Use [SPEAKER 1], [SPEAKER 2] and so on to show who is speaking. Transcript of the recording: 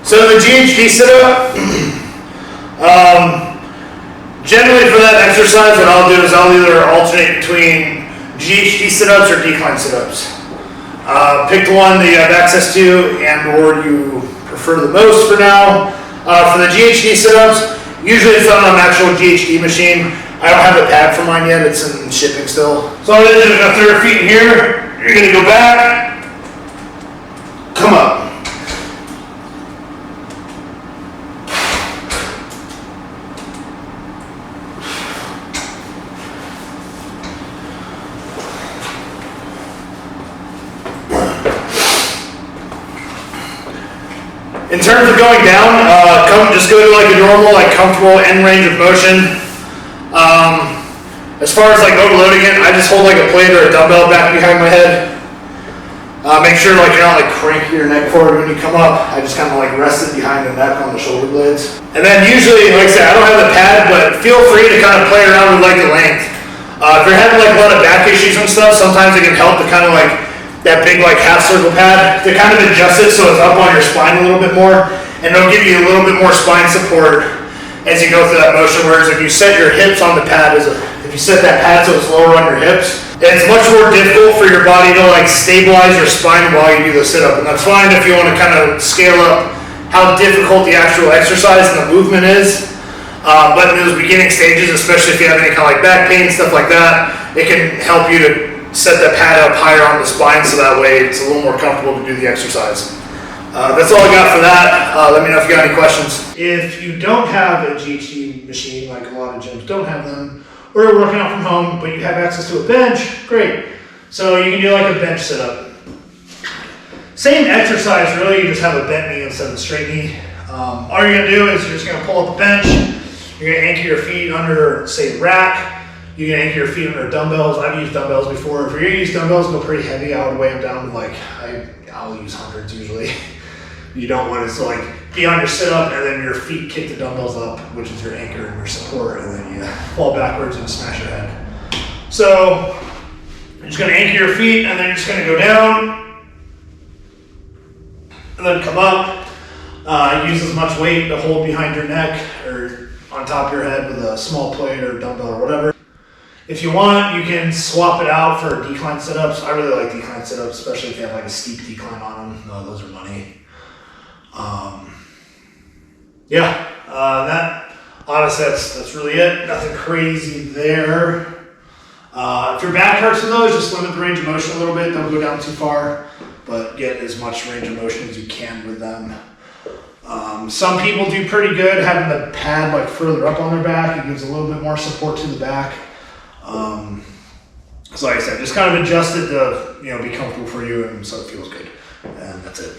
[SPEAKER 1] So the GHD Situp, generally for that exercise, what I'll do is I'll either alternate between GHD sit-ups or decline sit-ups. Pick the one that you have access to and or you prefer the most for now. For the GHD sit-ups, usually it's on an actual GHD machine. I don't have a pad for mine yet, it's in shipping still. So I'm going to do about 30 feet in here. You're going to go back, come up. In terms of going down, just go to like a normal, like comfortable end range of motion. As far as like overloading it, I just hold like a plate or a dumbbell back behind my head. Make sure like you're not like cranking your neck forward when you come up. I just kind of like rest it behind the neck on the shoulder blades. And then usually, like I said, I don't have the pad, but feel free to kind of play around with like the length. If you're having like a lot of back issues and stuff, sometimes it can help to kind of like that big like half circle pad to kind of adjust it so it's up on your spine a little bit more, and it'll give you a little bit more spine support as you go through that motion. Whereas if you set your hips on the pad, if you set that pad so it's lower on your hips, it's much more difficult for your body to like stabilize your spine while you do the sit-up. And that's fine if you want to kind of scale up how difficult the actual exercise and the movement is. But in those beginning stages, especially if you have any kind of like back pain, stuff like that, it can help you to set that pad up higher on the spine so that way it's a little more comfortable to do the exercise. That's all I got for that. Let me know if you got any questions. If you don't have a GHD machine, like a lot of gyms don't have them, or you're working out from home, but you have access to a bench, great. So you can do like a bench sit-up. Same exercise really, you just have a bent knee instead of a straight knee. All you're gonna do is you're just gonna pull up a bench, you're gonna anchor your feet under, say, the rack. You can anchor your feet under dumbbells. I've used dumbbells before. If you're gonna use dumbbells, go pretty heavy. I would weigh them down to like, I'll use hundreds usually. You don't want it to like be on your sit-up and then your feet kick the dumbbells up, which is your anchor and your support, and then you fall backwards and smash your head. So you're just gonna anchor your feet and then you're just gonna go down and then come up. Use as much weight to hold behind your neck or on top of your head with a small plate or dumbbell or whatever. If you want, you can swap it out for decline sit-ups. I really like decline sit-ups, especially if you have like a steep decline on them. No, those are money. That honestly, that's really it. Nothing crazy there. If your back hurts from those, just limit the range of motion a little bit. Don't go down too far, but get as much range of motion as you can with them. Some people do pretty good having the pad like further up on their back. It gives a little bit more support to the back. So like I said, just kind of adjust it to, be comfortable for you and so it feels good. And that's it.